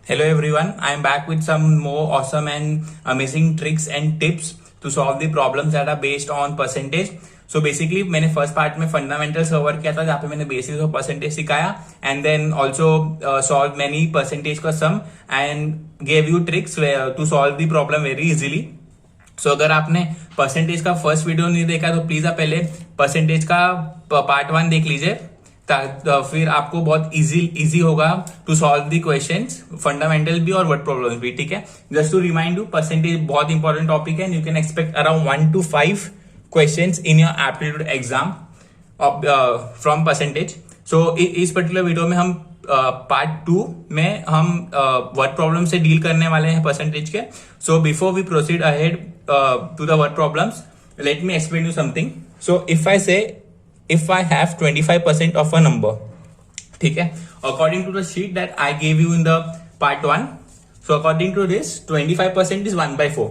Hello everyone, I am back with some more awesome and amazing tricks and tips to solve the problems that are based on percentage. So basically मैंने first part में fundamentals cover किया था जहाँ पे मैंने basics of percentage सिखाया and then also solve many percentage का sum and gave you tricks to solve the problem very easily. So अगर आपने परसेंटेज का फर्स्ट वीडियो नहीं देखा तो प्लीज आप पहले परसेंटेज का पार्ट 1 देख लीजिए, फिर आपको बहुत इजी होगा to solve the questions, fundamental भी और वर्ड प्रॉब्लम्स भी. ठीक है, just to remind you, percentage बहुत इंपॉर्टेंट टॉपिक है. You can expect around 1 to 5 questions in your aptitude exam from percentage. So इस पर्टिकुलर वीडियो में हम पार्ट 2 में हम वर्ड प्रॉब्लम से डील करने वाले हैं परसेंटेज के. So before we proceed ahead to the word problems, let me explain you something. So if I say if I have 25% of a number, ठीक है, according to the sheet that I gave you in the part 1, so according to this 25% is 1/4.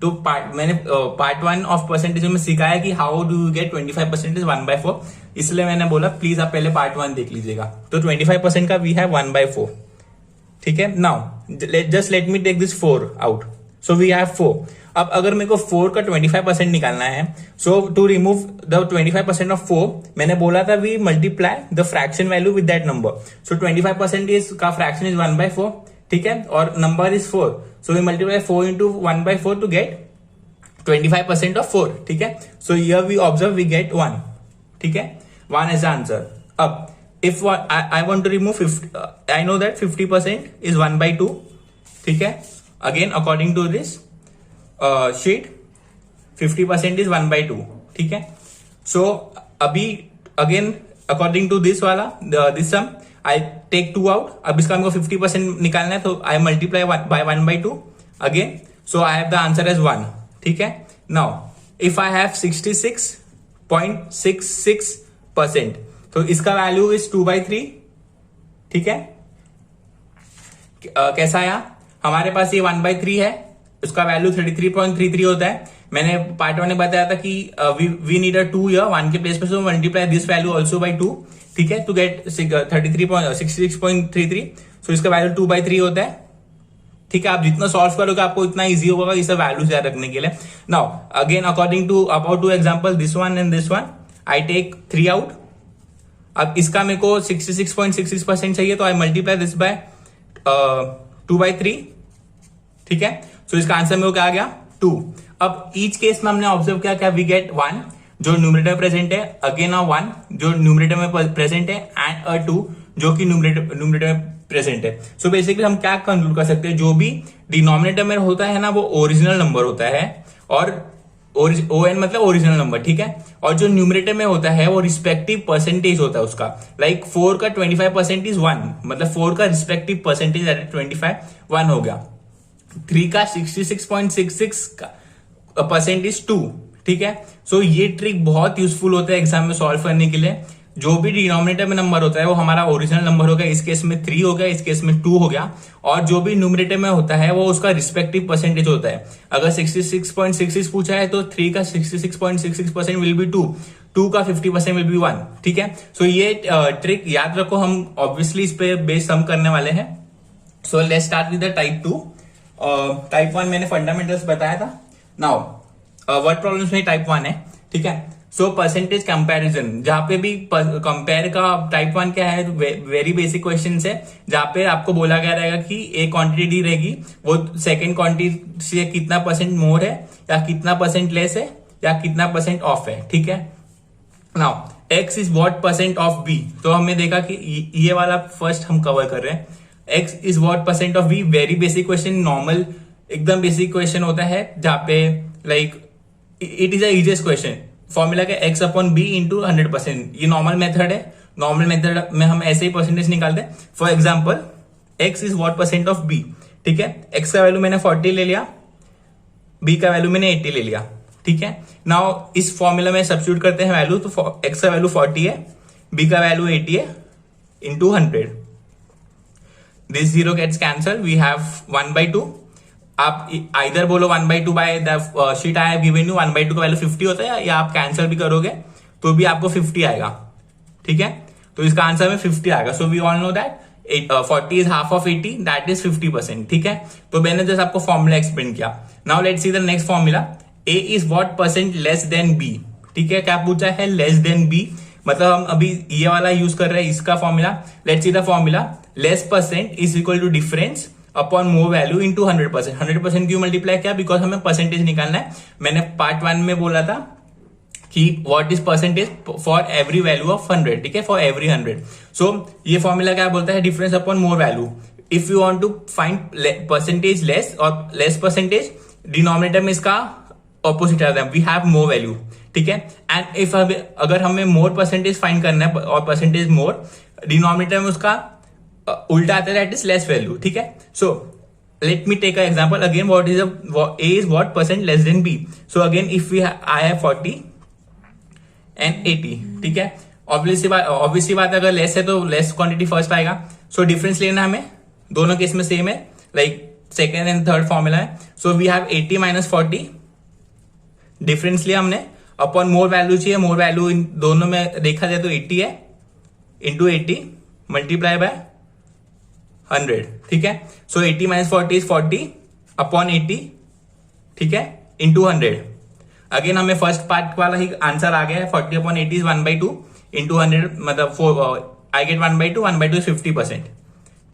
तो मैंने part 1 of percentage में सिखाया कि how do you get 25% is 1/4, इसलिए मैंने बोला प्लीज आप पहले पार्ट 1 देख लीजिएगा. तो 25% का वी हैव 1/4. ठीक है, now just let me take this 4 out. So we have 4. अब अगर मेरे को 4 का 25% निकालना है, so to remove the 25% off 4, मैंने बोला था we multiply the fraction value with that number. So 25% is का फ्रैक्शन इज 1/4. ठीक है, और number is 4, so we multiply 4 into 1/4 to get 25% off 4. ठीक है, so here we observe we get 1. ठीक है, 1 इज द आंसर. अब if I want to remove 50, I know that 50% is 1/2. ठीक है, again according to this sheet 50% is 1/2. ठीक है, so अभी अगेन अकॉर्डिंग टू दिस वाला this sum I take 2 out. अब इसका हमको 50% निकालना है, तो I multiply by 1/2 again. So I have the answer as 1. ठीक है, नाउ इफ आई हैव 66.66%, तो इसका वैल्यू इज 2/3. ठीक है, कैसा आया? हमारे पास ये 1/3 है, उसका वैल्यू 33.33 होता है. मैंने पार्ट 1 में बताया था कि वी नीड अ 2 ईयर 1 के प्लेस पे, so multiply this value also by 2. ठीक है, टू गेट 66.33. सो इसका वैल्यू 2/3 होता है. ठीक है, आप जितना सॉल्व करोगे आपको इतना इजी होगा ये सब वैल्यूज याद रखने के लिए. Now again according to about 2 example, this one and this one, I take 3 out. अब इसका मेरे को 66.66% चाहिए, तो आई मल्टीप्लाई दिस बाय 2/3. ठीक है, सो इसका आंसर मेरे को क्या आ गया? 2. अब ईच केस में हमने ऑब्जर्व किया क्या? वी गेट 1 जो न्यूमरेटर में प्रेजेंट है, अगेन अ 1 जो न्यूमरेटर में प्रेजेंट है, एंड अ 2 जो कि न्यूमरेटर में प्रेजेंट है. सो बेसिकली हम क्या कंक्लूड कर सकते हैं, जो भी डिनोमिनेटर में होता है ना वो ओरिजिनल नंबर होता है, और ON मतलब ओरिजिनल नंबर. ठीक है, और जो न्यूमरेटर में होता है वो रिस्पेक्टिव परसेंटेज होता है उसका. लाइक 4 का 25% इज 1, मतलब 4 का रिस्पेक्टिव परसेंटेज 25 1 हो गया. 3 का 66.66% इज 2. ठीक है, सो ये ट्रिक बहुत यूजफुल होता है एग्जाम में सॉल्व करने के लिए. जो भी डिनोमिनेटर में नंबर होता है वो हमारा ओरिजिनल नंबर हो गया, इस केस में 3 हो गया, इस केस में 2 हो गया, और जो भी न्यूमरेटर में होता है वो उसका रिस्पेक्टिव परसेंटेज होता है. अगर 66.66 पूछा है तो 3 का 66.66% विल बी 2, 2 का 50% विल बी 1. ठीक है, सो ये ट्रिक याद रखो, हम ऑब्वियसली इस पे बेस सम करने वाले हैं. So let's start with the type 2. Type 1 मैंने फंडामेंटल्स बताया था. नाउ वर्ड प्रॉब्लम्स में टाइप 1 है. ठीक है, सो परसेंटेज कंपैरिजन, जहां पे भी कंपेयर का टाइप 1 क्या है, वेरी बेसिक क्वेश्चन है, जहां पे आपको बोला गया रहेगा कि एक क्वांटिटी दी रहेगी, वो सेकेंड क्वांटिटी से कितना परसेंट मोर है, या कितना परसेंट लेस है, या कितना परसेंट ऑफ है. ठीक है, now X is what percent of B. तो हमने देखा कि ये वाला फर्स्ट हम कवर कर रहे हैं. X is what percent of B, very basic question, normal एकदम बेसिक क्वेश्चन होता है, जहां पे like it is easiest question. Formula का एक्स अपॉन बी इंटू 100%, ये नॉर्मल मेथड है. नॉर्मल मेथड में हम ऐसे ही परसेंटेज निकालते हैं. For example X is what percent of B. ठीक है, एक्स का वैल्यू मैंने 40 ले लिया, बी का वैल्यू मैंने 80 ले लिया. ठीक है, नाउ इस फॉर्मूला में सब्स्टिट्यूट करते हैं वैल्यू, तो एक्स का वैल्यू 40 है, बी का वैल्यू 80 है, into 100. This 0 gets cancel, we have 1/2. आप आइदर बोलो 1/2 by the sheet I have given you, 1/2 का वैल्यू 50 होता है, या आप कैंसिल भी करोगे तो भी आपको 50 आएगा. ठीक है, तो इसका आंसर में 50 आएगा. So we all know that 40 is half of 80, that is 50%. ठीक है, तो मैंने जस्ट आपको फॉर्मूला एक्सप्लेन किया. Now let's see the next formula. A is what percent less than B. ठीक है, क्या पूछा है? Less than B. मतलब हम अभी ये वाला यूज कर रहे हैं, इसका formula. Let's see the formula. Less percent is equal to difference upon more value into 100%. 100% क्यों मल्टीप्लाई किया? बिकॉज हमें परसेंटेज निकालना है. मैंने पार्ट 1 में बोला था कि what is percentage for every value of 100. ठीक है, फॉर एवरी 100. सो ये फॉर्मूला क्या बोलता है? Difference upon more value. If you want to find percentage less और लेस परसेंटेज, डिनोमिनेटर में इसका ऑपोजिट आता है, वी हैव मोर वैल्यू. ठीक है, एंड इफ अगर हमें मोर परसेंटेज फाइंड करना है और परसेंटेज मोर, डिनोमिनेटर में उसका उल्टा आता है, दैट इज लेस वैल्यू. ठीक है, सो let me take an example again. What is a is what percent less than b. So again if we I have 40 and 80. ठीक है, ऑब्वियसली बात अगर लेस है तो लेस क्वांटिटी फर्स्ट आएगा. So difference लेना हमें, दोनों केस में सेम है, like second and third formula है. So we have 80 minus 40, difference लिया हमने, अपॉन मोर वैल्यू चाहिए. मोर वैल्यू इन दोनों में देखा जाए तो 80 है, इंटू 80 मल्टीप्लाई बाय 100. ठीक है, सो 80 माइनस 40 इज 40 अपॉन 80. ठीक है, इंटू 100. अगेन हमें फर्स्ट पार्ट वाला ही आंसर आ गया है. 40 अपॉन 80 इज 1/2 इंटू 100, मतलब आई गेट 1/2. 1/2 इज 50%.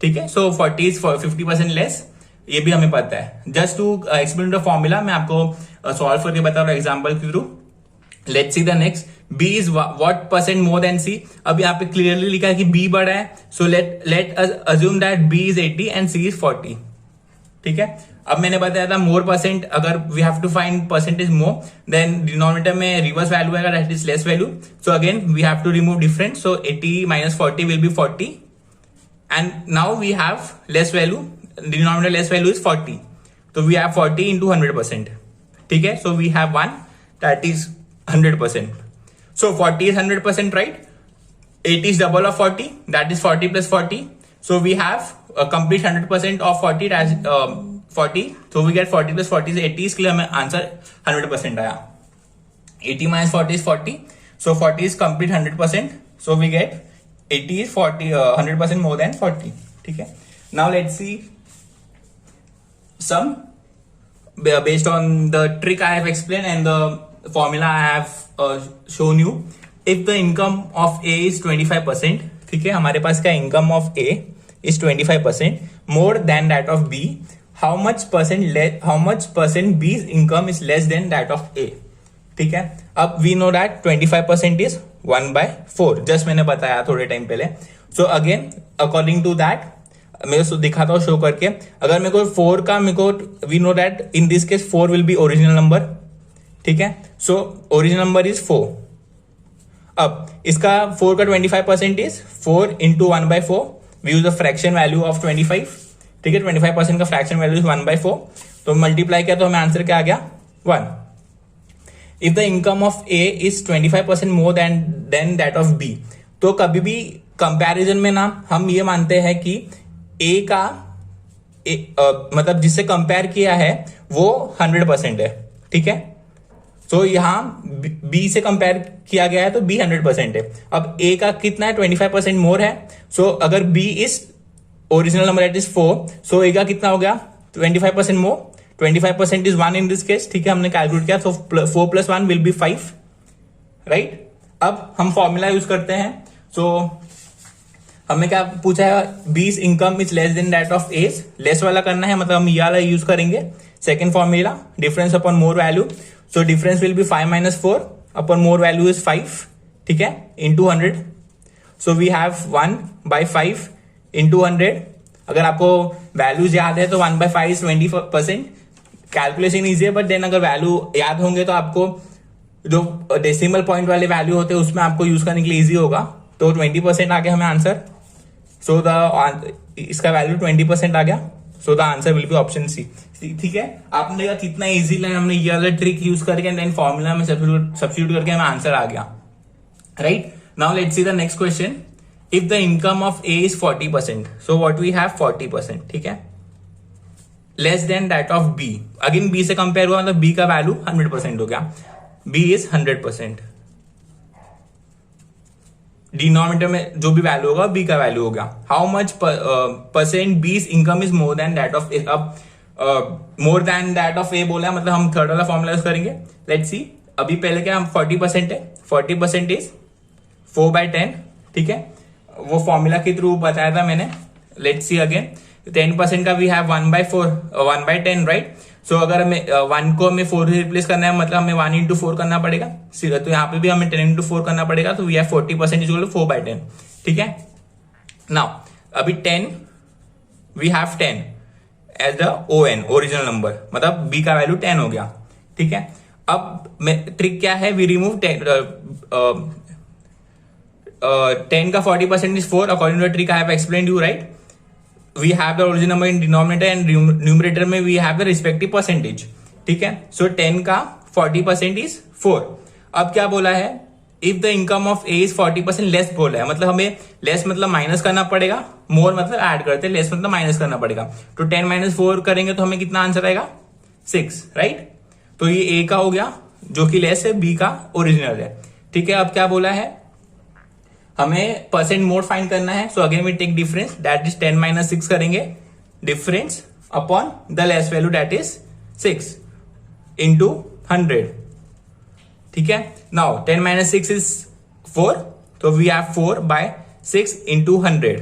ठीक है, सो 40 इज 50% लेस, ये भी हमें पता है. Just to explain the formula मैं आपको सॉल्व करके बता रहा हूँ एग्जाम्पल के through. Let's see the next. B is what percent more than C. अब यहाँ पे क्लियरली लिखा है कि B बड़ा है, so let us assume that B is 80 and C is 40. ठीक है, अब मैंने बताया था मोर परसेंट, अगर we have to find percentage more, then denominator में रिवर्स वैल्यू आएगा, that is less value. So again we have to remove difference. So 80 minus 40 will be 40 and now we have less value, denominator less value is 40. तो we have 40 into 100%. ठीक है, so we have 1 that is 100%. So 40 is 100%, right? 80 is double of 40, that is 40 plus 40. So we have a complete 100% of 40 as 40. So we get 40 plus 40 is 80. इसके लिए हमें answer 100% आया. 80 minus 40 is 40. So 40 is complete 100%. So we get 80 is 100% more than 40. ठीक है. Now let's see some based on the trick I have explained and the formula I have shown you. If the income of A is 25%, ठीक है, हमारे पास का income of A is 25% more than that of B, how much percent B's income is less than that of A. ठीक है, अब we know that 25% is 1/4, just मैंने बताया थोड़े टाइम पहले. So again according to that मेरे को दिखाता हूँ शो करके. अगर मेरे को 4 का we know that in this case 4 will be original number. ठीक है, सो ओरिजिनल नंबर इज 4. अब इसका 4 का 25% is 4 into 1/4. We use the fraction value of 25. ठीक है, 25% का फ्रैक्शन वैल्यू इज 1/4. तो मल्टीप्लाई किया तो हमें आंसर क्या आ गया? 1. If the income of A is 25% more than that of B, तो कभी भी कंपैरिजन में ना हम ये मानते हैं कि ए का मतलब जिससे कंपेयर किया है वो 100% है. ठीक है, तो यहां बी से कंपेयर किया गया है तो बी 100% है. अब ए का कितना है? 25% मोर है. सो अगर B is original number that is 4, so A का कितना हो गया? 25% more. 25% is 1 in this case. ठीक है, हमने कैलकुलेट किया, तो 4 प्लस 1 विल बी 5, राइट. अब हम फॉर्मूला यूज करते हैं. सो हमें क्या पूछा है? B's income is less than that of A's. Less वाला करना है, मतलब हम ये वाला यूज करेंगे. Second formula, difference upon more value. So difference will be 5 minus 4 upon more value is 5. ठीक है, into 100. So we have 1/5 into 100. अगर आपको वैल्यूज याद है तो 1/5 इज 20%. कैलकुलेशन इजी है, बट देन अगर वैल्यू याद होंगे तो आपको जो डेसिमल पॉइंट वाले वैल्यू होते हैं उसमें आपको यूज करने के लिए इजी होगा. तो 20% आ गया हमें आंसर. सो इसका वैल्यू 20% आ गया. So the answer will be option C. ठीक है, आपने देखा कितना इजी है. हमने ये वाला ट्रिक यूज करके देन फॉर्मूला में सब्स्टिट्यूट करके हमें आंसर आ गया, right. Now let's see the next question. If the income of A is 40%, so what we have 40%. ठीक है, less than that of B. Again B से कंपेयर हुआ, मतलब बी का वैल्यू 100% हो गया. B is 100%. डिनोमिनेटर में जो भी वैल्यू होगा बी का वैल्यू होगा. How much percent B's income is more than that of A. अब more than that of A बोला है, मतलब हम थर्ड वाला फॉर्मूला यूज करेंगे. Let's see. अभी पहले क्या हम 40% है, 40% इज 4/10. ठीक है, वो फॉर्मूला के थ्रू बताया था मैंने. Let's see again. 10% का वी हैव 1/10 राइट. सो अगर हमें 1 को हमें 4 से रिप्लेस करना है, मतलब हमें 1 into 4 करना पड़ेगा. तो यहाँ पे भी हमें 10 into 4 करना पड़ेगा. तो वी हैव 40% इज 4/10. ठीक है. नाउ अभी 10 we have 10 as the ON original number, मतलब b का वैल्यू 10 हो गया. ठीक है. अब ट्रिक क्या है, वी रिमूव 10 का 40% is 4 according to the trick I have explained you right. We have the original number in denominator and numerator में we have the respective percentage. ठीक है. सो 10 का 40% इज 4. अब क्या बोला है, if the income of A is 40% less बोला है, मतलब हमें लेस मतलब माइनस करना पड़ेगा, मोर मतलब ऐड करते, लेस मतलब माइनस करना पड़ेगा. तो 10 - 4 करेंगे तो हमें कितना आंसर आएगा, 6 राइट. तो ये ए का हो गया जो कि लेस है, बी का ओरिजिनल है. ठीक है. अब क्या बोला है, हमें परसेंट मोड फाइंड करना है. So again we take difference that is 10 - 6 करेंगे, difference upon the less value that is 6 into 100. ठीक है. नाउ 10 - 6 इज 4, तो we have 4/6 into 100.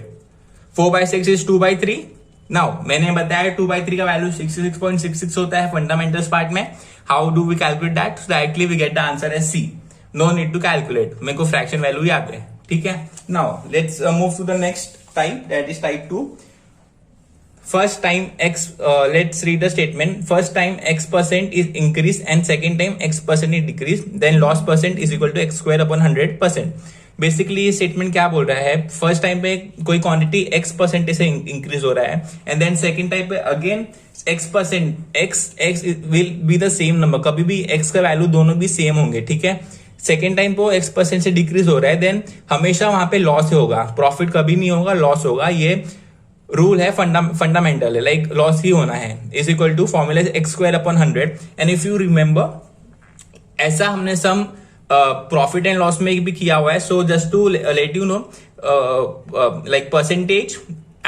4/6 is 2/3. Now मैंने बताया 2/3 का वैल्यू 66.66 होता है फंडामेंटल्स पार्ट में. How do we calculate that, directly we get the answer as C. No need to calculate, मेरे को फ्रैक्शन वैल्यू याद है. ठीक है. Now let's move to the next type that is type 2. First time x, let's read the statement. First time x% is increased and second time x% is decreased, then loss percent is equal to x square upon 100%. Basically ये statement क्या बोल रहा है, first time पे कोई quantity x% से increase हो रहा है एंड देन सेकंड टाइम पे again x% x will be the same number. कभी भी x का वैल्यू दोनों भी सेम होंगे. ठीक है. सेकेंड टाइम पे x% से डिक्रीज हो रहा है, देन हमेशा वहां पे लॉस होगा, प्रॉफिट कभी नहीं होगा, लॉस होगा. ये रूल है, फंडामेंटल है, लाइक लॉस ही होना है. Is equal to formula x square upon 100. And if you remember ऐसा हमने सम प्रॉफिट एंड लॉस में भी किया हुआ है. So just to let you know, like percentage,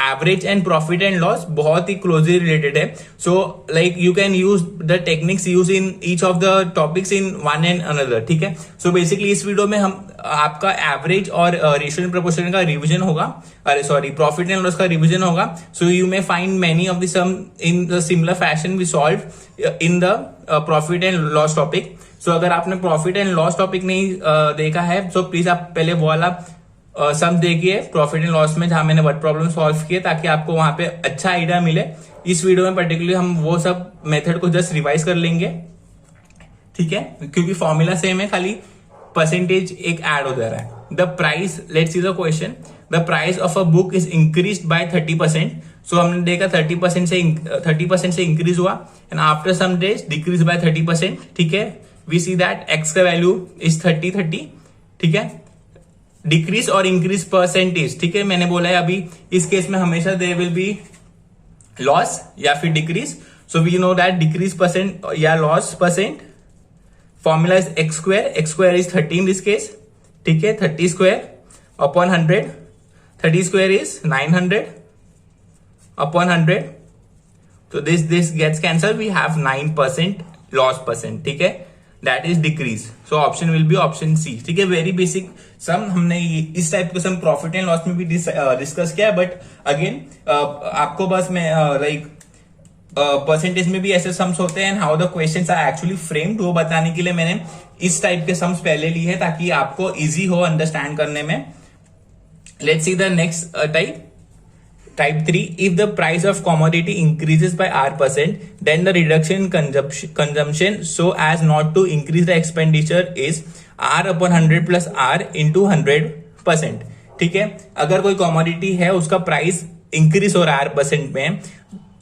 average and profit and loss बहुत ही क्लोजली रिलेटेड है. So like you can use the techniques use in each of the topics in one and another. ठीक है. So basically इस video में हम आपका average और रेशियो एंड प्रोपोर्शन का रिवीजन होगा, अरे सॉरी, प्रॉफिट एंड लॉस का रिवीजन होगा. So you may find many of the sum in the similar fashion we solve in the profit and loss topic. So अगर आपने profit and loss topic नहीं देखा है, सो please आप पहले वो वाला सम देखिए प्रॉफिट एंड लॉस में, जहां मैंने वर्ड प्रॉब्लम सॉल्व किए, ताकि आपको वहां पे अच्छा आइडिया मिले. इस वीडियो में पर्टिकुलरली हम वो सब मेथड को जस्ट रिवाइज कर लेंगे. ठीक है. क्योंकि फॉर्मूला सेम है, खाली परसेंटेज एक ऐड हो जा रहा है. The price, let's see the question. The price of a book is increased by 30%. So हमने देखा 30% से इंक्रीज हुआ and after some days decrease by 30%. ठीक है. वी सी दैट एक्स का वैल्यू इज 30. ठीक है. डिक्रीज और इंक्रीज परसेंटेज. ठीक है. मैंने बोला है अभी इस केस में हमेशा देयर विल बी लॉस या फिर decrease. So we know that decrease percent या loss percent formula is x square is 30 in this case. ठीक है. 30 square upon 100. 30 square is 900 upon 100. तो this gets cancel. We have 9% loss percent. ठीक है. That is decrease. So option will be option C. ठीक है. Very basic sum हमने इस type के सम प्रॉफिट एंड लॉस में भी डिस्कस किया है. बट अगेन आपको बस मैं लाइक परसेंटेज में भी ऐसे सम्स होते हैं and how the questions are actually framed, वो बताने के लिए मैंने इस टाइप के सम्स पहले लिए हैं, ताकि आपको इजी हो अंडरस्टैंड करने में. Let's see the next type. Type 3, if the price of commodity increases by R%, then the reduction in consumption so as not to increase the expenditure is R upon 100 plus R into 100%. ठीक है. अगर कोई commodity है उसका price increase हो रहा है R% में,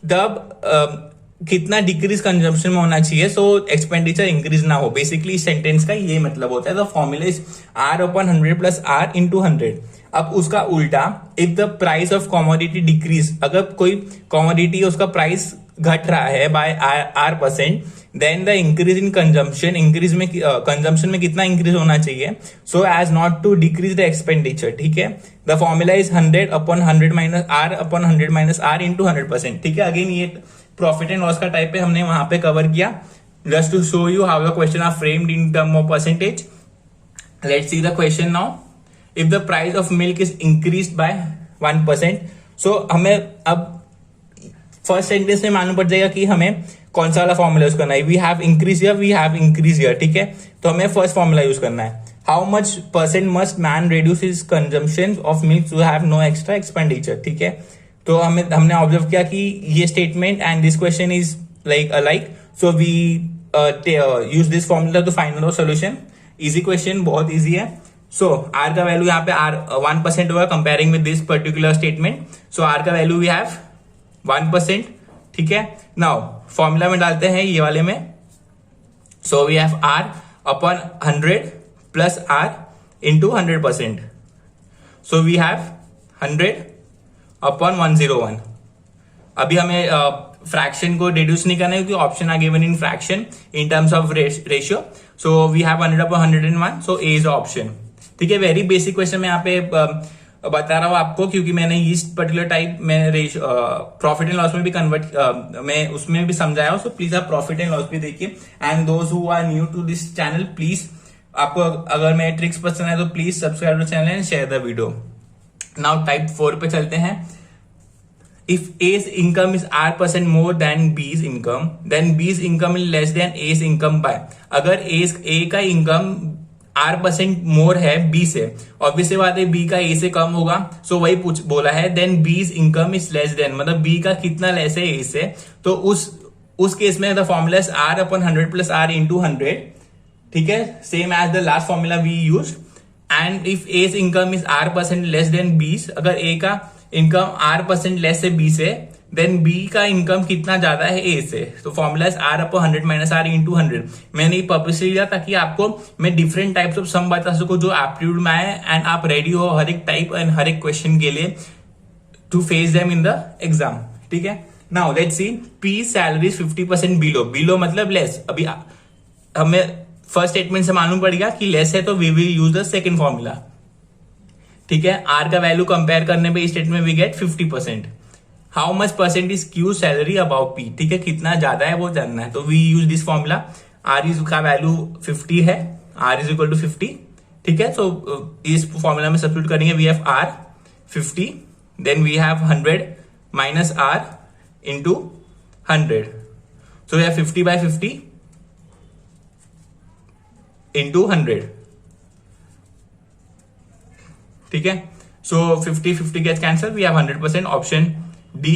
तब कितना डिक्रीज कंजम्पशन में होना चाहिए सो एक्सपेंडिचर इंक्रीज ना हो. बेसिकली इस सेंटेंस का ये मतलब होता है. The formula is R upon 100 plus R into 100. अब उसका उल्टा, if the price of commodity decrease, अगर कोई कॉमोडिटी उसका प्राइस घट रहा है by R%, then the increase in consumption, increase में कंजम्पशन में कितना इंक्रीज होना चाहिए, so as not to decrease the expenditure. ठीक है, the formula is 100/100 minus R/100 into 100%. ठीक है, अगेन ये प्रॉफिट एंड लॉस का टाइप पे हमने वहां पे कवर किया, just to show you how the question are framed in term of percentage. Let's see the question now. If the price of milk is increase by 1%, so हमें अब first sentence में मालूम पड़ जाएगा कि हमें कौन सा वाला फॉर्मूला यूज करना है. We have increase here, we have increase here. ठीक है, तो हमें फर्स्ट फॉर्मूला यूज करना है. How much % must man reduce his consumption of milk to have no extra expenditure. ठीक है, तो हमने ऑब्जर्व किया कि ये statement and this question is like alike, so we use this formula to find out solution. Easy question, बहुत easy है. So R का वैल्यू यहाँ पे R 1% होगा comparing with this particular statement. So R का वैल्यू वी हैव 1%. ठीक है, now formula में डालते हैं ये वाले में. So we have R/100 plus R into 100%. So we have 100/101. अभी हमें फ्रैक्शन को रिड्यूस नहीं करना है क्योंकि option are given in fraction in terms of ratio. So we have 100/101. So A is option. ठीक है, वेरी बेसिक क्वेश्चन मैं यहाँ पे बता रहा हूँ आपको क्योंकि मैंने इस पर्टिकुलर टाइप में प्रॉफिट एंड लॉस में भी कन्वर्ट मैं उसमें भी समझाया हूँ. सो प्लीज आप प्रॉफिट एंड लॉस भी देखिए. And those who are new to this channel, please आपको अगर मेरे ट्रिक्स पसंद है तो please subscribe to channel and share the video. Now type 4 पे चलते हैं. If A's income is R% more than B's income, then B's income is less than A's income by. अगर A का इनकम R% मोर है B से, obviously बात है B का A से कम होगा. सो वही बोला है then B's income is less than, मतलब B का कितना लेस है A से. तो उस केस में the formula is R/100 plus R into 100. ठीक है, same as the last formula we use. And if A's income is R% less than B's, अगर A का इनकम R% लेस है B से, देन B का income कितना ज्यादा है A से. तो formula is R/100 minus R into 100. मैंने ये पर्पसली लिया ताकि आपको मैं डिफरेंट टाइप्स ऑफ सम बता सकूं जो एप्टीट्यूड में आए एंड आप रेडी हो हर एक टाइप एंड हर एक क्वेश्चन के लिए to face them in the exam. ठीक है, now let's see. P salary 50% below मतलब लेस. अभी हमें फर्स्ट स्टेटमेंट से मालूम पड़ गया कि लेस है तो we will use the second formula. ठीक है, आर का वैल्यू कंपेयर करने पे statement we get 50%. How much % is Q salary above P. ठीक है, कितना ज्यादा है वो जानना है. तो we use this formula. R is का वैल्यू 50 है, आर इज इक्वल टू 50. ठीक है, सो इस फॉर्मूला में सब्स्टिट्यूट करेंगे. We have R 50, then we have 100 minus R into 100. So we have 50/50 into 100. ठीक है, सो 50/50 gets cancelled. We have 100%. Option D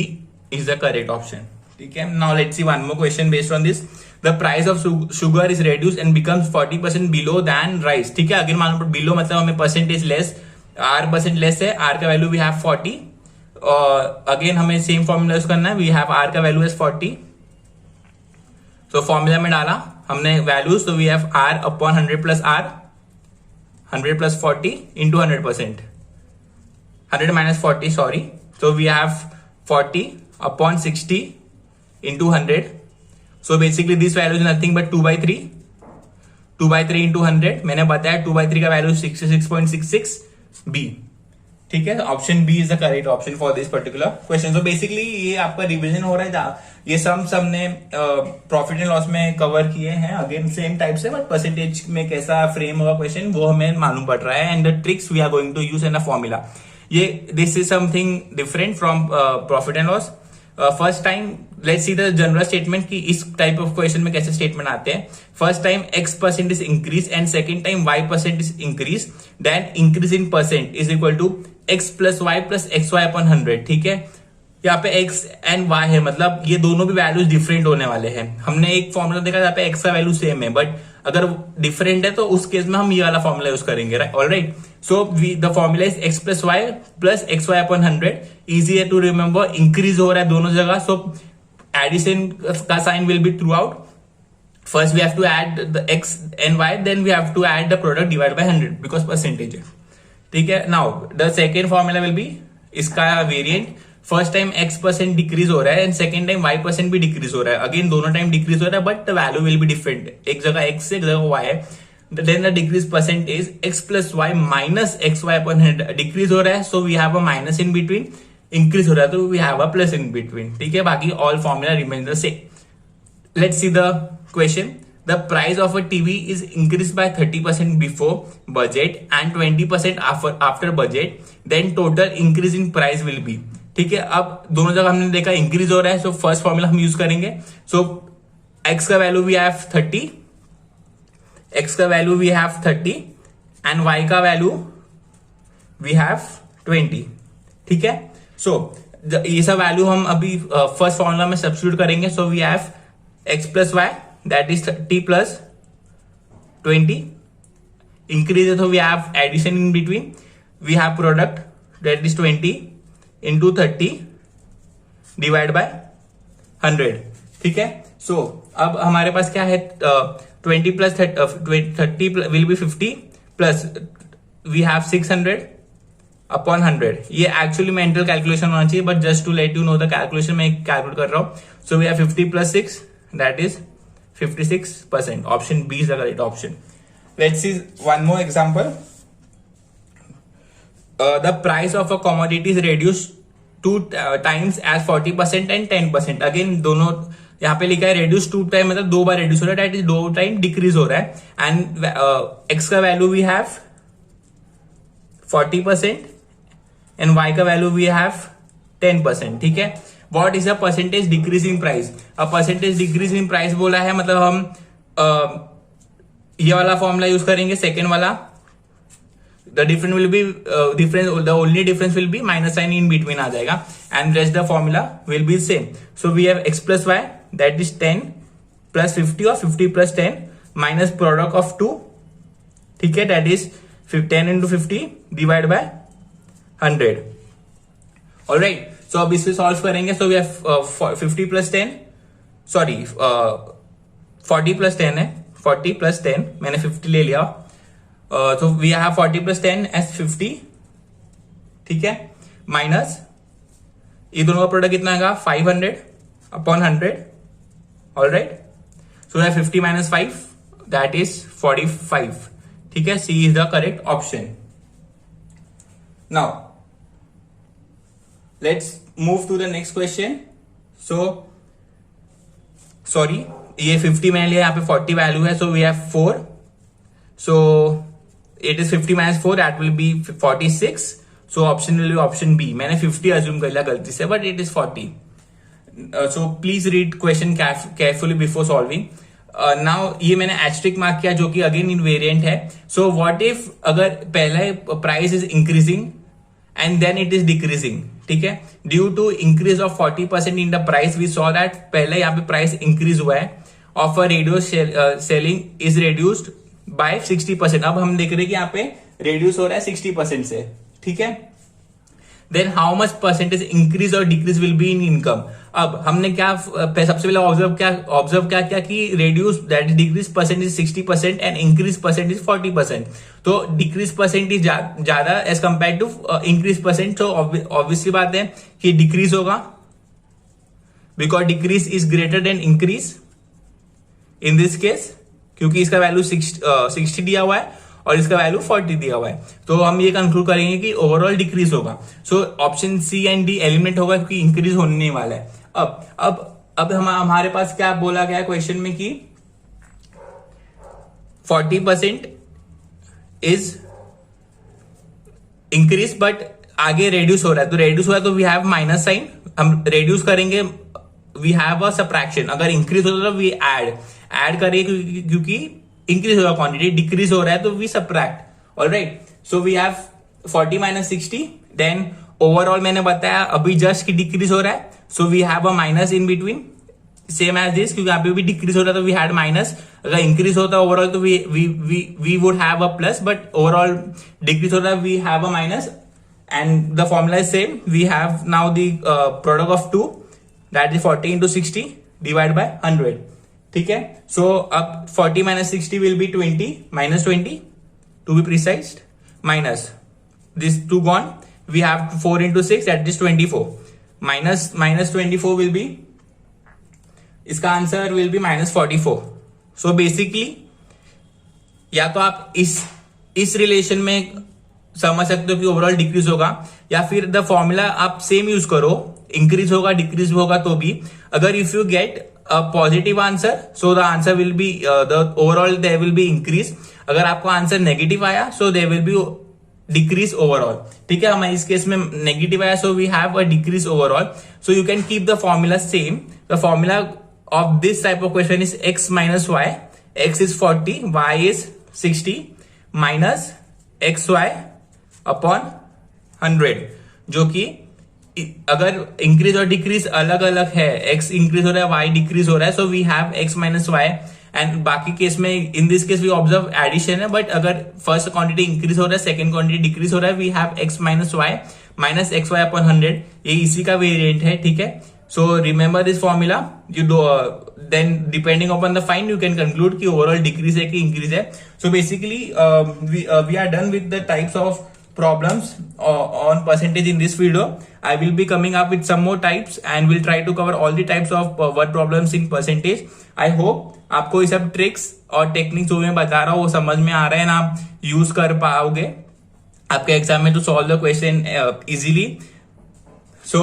is the correct option. ठीक है, now let's see one more question based on this. The price of sugar is reduced and becomes 40% below than rice. ठीक है, अगर मालूम below मतलब हमें percentage less, R% less है. R का वैल्यू वी हैव 40. अगेन हमें सेम फॉर्मूला यूज करना है. वी हैव R का वैल्यू इज 40. सो फॉर्मूला में डाला हमने वैल्यूज. तो we have R/100 plus R, 100 plus 40 into 100%. 100 minus 40, sorry. So we have 40/60 into 100. So basically this value is nothing but 2/3. 2/3 into 100. मैंने बताया 2/3 का वैल्यू 66.66 B. ठीक है, option B is the correct option for this particular question. So basically ये आपका revision हो रहा है. ये सब ने प्रॉफिट एंड लॉस में कवर किए हैं. अगेन सेम टाइप से, बट परसेंटेज में कैसा फ्रेम होगा क्वेश्चन वो हमें मालूम पड़ रहा है. And the tricks we are going to use in a formula. ये this is something different from profit and loss. First time let's see the general statement कि इस टाइप ऑफ क्वेश्चन में कैसे स्टेटमेंट आते हैं. First time X% is increase and second time Y% is increase. Then increase in percent is equal to X plus Y plus XY/100. ठीक है, यहाँ पे X एंड Y है, मतलब ये दोनों भी वैल्यूज डिफरेंट होने वाले हैं. हमने एक फॉर्मूला देखा जहाँ पे X का वैल्यू सेम है, बट अगर डिफरेंट है तो उस केस में हम ये वाला फॉर्मूला यूज करेंगे. Alright, so the formula is X plus Y plus XY/100. Easy है टू रिमेंबर. इंक्रीज हो रहा है दोनों जगह, सो एडिशन का sign will be throughout. First we have to add the X and Y, then we have to add the product divided by 100 because percentage है. ठीक है, now the second formula will be इसका variant first time x% decrease हो रहा है and second time y% भी decrease हो रहा है. अगेन दोनों टाइम डिक्रीज हो रहा है but the value will be different. एक जगह x है, एक जगह y है. Then the decrease percentage x plus y minus x y upon 100 decrease हो रहा है. So we have a minus in between. Increase हो रहा है तो we have a plus in between. ठीक है, बाकी all formula remain the same. Let's see the question. The price of a TV is increased by 30% before budget and 20% after budget. Then total increase in price will be. ठीक है, अब दोनों जगह हमने देखा इंक्रीज हो रहा है. सो फर्स्ट फॉर्मूला हम यूज करेंगे. सो x का वैल्यू वी हैव 30, x का value we have 30 and y का वैल्यू वी हैव 20. ठीक है, सो ये सब वैल्यू हम अभी फर्स्ट फॉर्मूला में सब्स्टिट्यूट करेंगे. So we have x plus y that is 30 plus 20. Increase so we have addition in between. We have product that is 20 into 30 divided by 100. ठीक है, so अब हमारे पास क्या है, 20 plus 30 will be 50 plus we have 600 upon 100. ये actually mental calculation होना चाहिए but just to let you know the calculation मैं कैलकुलेट कर रहा हूं. So we have 50 plus 6 that is 56%. Option B is the correct option. Let's see one more example. The price of a commodity is reduced 2 times as 40% and 10%. Again दोनों यहाँ पे लिखा है reduce 2 time मतलब 2 बार reduce हो रहा है. that is 2 time decrease हो रहा है. and x का value we have 40% and y का वैल्यू we have 10%. ठीक है, What is a percentage decrease in price? A percentage decrease in price बोला है मतलब हम ये वाला फॉर्मूला यूज करेंगे. सेकेंड वाला the difference will be the only difference will be minus sign in between आ जाएगा and rest the formula will be same. So we have x plus y that is 10 plus 50 or 50 plus 10 minus product of 2. ठीक है, that is 10 into 50 divided by 100. Alright. So अब इसे solve करेंगे. So we have 50 plus 10 sorry 40 plus 10 है. 40 plus 10 मैंने 50 ले लिया. तो वी हैव 40 प्लस 10 एज 50. ठीक है, माइनस ये दोनों का प्रोडक्ट कितना आएगा 500 upon 100. Alright, so we have 50 minus 5 that is 45. ठीक है, C is the correct option. Now let's move to the next question. So sorry, ये 50 मैंने लिया, यहाँ पे 40 वैल्यू है. so we have 4. so it is 50 minus 4 that will be 46. so option will be option B. मैंने 50 assume कर लिया गलती से but it is 40. so please read question carefully before solving. now ये मैंने एस्ट्रिक मार्क किया जो कि अगेन इनवेरिएंट है. so what if अगर पहले price is increasing and then it is decreasing. ठीक है, due to increase of 40% in the price we saw that पहले यहाँ पे प्राइस इंक्रीज हुआ है of a radio selling is reduced by 60%. अब हम देख रहे हैं कि यहाँ पे रिड्यूस हो रहा है 60% से. ठीक है, then how much percentage increase और decrease will be in income. अब हमने क्या सबसे पहले ऑब्जर्व क्या किया कि reduce that is decrease percentage 60% and increase percentage 40%. तो डिक्रीज परसेंटेज ज्यादा as compare to increase percent. तो ऑब्वियसली बात है कि डिक्रीज होगा because decrease is greater than increase in this case, क्योंकि इसका वैल्यू 60 दिया हुआ है और इसका वैल्यू 40 दिया हुआ है. तो हम ये कंक्लूड करेंगे कि ओवरऑल डिक्रीज होगा. So option C and D eliminate होगा क्योंकि इंक्रीज होने वाला है. अब हमारे पास क्या बोला गया क्वेश्चन में कि 40% इज इंक्रीज बट आगे रेड्यूस हो रहा है. तो रेड्यूस हुआ है तो वी हैव माइनस साइन. हम रेड्यूस करेंगे, वी हैव अ सब्ट्रैक्शन. अगर इंक्रीज होता है तो वी ऐड करेंगे क्योंकि इंक्रीज होगा क्वांटिटी. डिक्रीज हो रहा है तो we subtract. Alright, so we have 40 minus 60. Then overall मैंने बताया अभी जस्ट की डिक्रीज हो रहा है. So we have a minus in between same as this, क्योंकि अभी भी डिक्रीज होता है तो वी हैड माइनस. अगर इंक्रीज होता है ओवरऑल तो we would have a plus, but overall decrease होता है we have a minus. And the formula is same. We have now the product of 2 that is 40 into 60 divide by 100. ठीक है, so अब 40 minus 60 will be 20 minus 20 to be precise, minus this 2 gone. We have 4 into 6 that is 24. Minus 24 will be, इसका answer will be -44. सो basically या तो आप इस relation में समझ सकते हो कि ओवरऑल डिक्रीज होगा, या फिर द फॉर्मूला आप सेम यूज करो, इंक्रीज होगा डिक्रीज होगा तो भी. अगर if you get a positive answer so the answer will be the overall there will be increase. अगर आपको आंसर नेगेटिव आया so there will be decrease overall. ठीक है, हमारे इस केस में नेगेटिव आया so we have a decrease overall. So you can keep the formula same. The formula of this type of question is x minus y. x is 40, y is 60 minus xy upon 100, जो कि अगर increase और decrease अलग अलग है, x increase हो रहा है y डिक्रीज हो रहा है, so we have x minus y. And बाकी केस में in this case we observe addition है, बट अगर फर्स्ट क्वांटिटी इंक्रीज हो रहा है सेकंड क्वांटिटी डिक्रीज हो रहा है, we have x minus y minus xy upon 100. ये इसी का वेरिएंट है. ठीक है, so remember this formula. You do then depending upon the find you can conclude कि overall decrease है कि increase है. So basically we are done with the types of problems on percentage in this video. I will be coming up with some more types and we'll try to cover all the types of word problems in percentage. I hope आपको ये सब tricks और techniques जो मैं बता रहा हूँ वो समझ में आ रहे हैं ना, आप यूज कर पाओगे आपके एग्जाम में to solve the question easily. So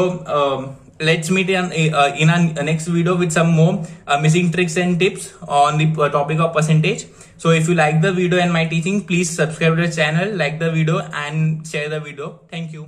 let's meet in our next video with some more missing tricks and tips on the topic of percentage. So if you like the video and my teaching, please subscribe to the channel, like the video and share the video. Thank you.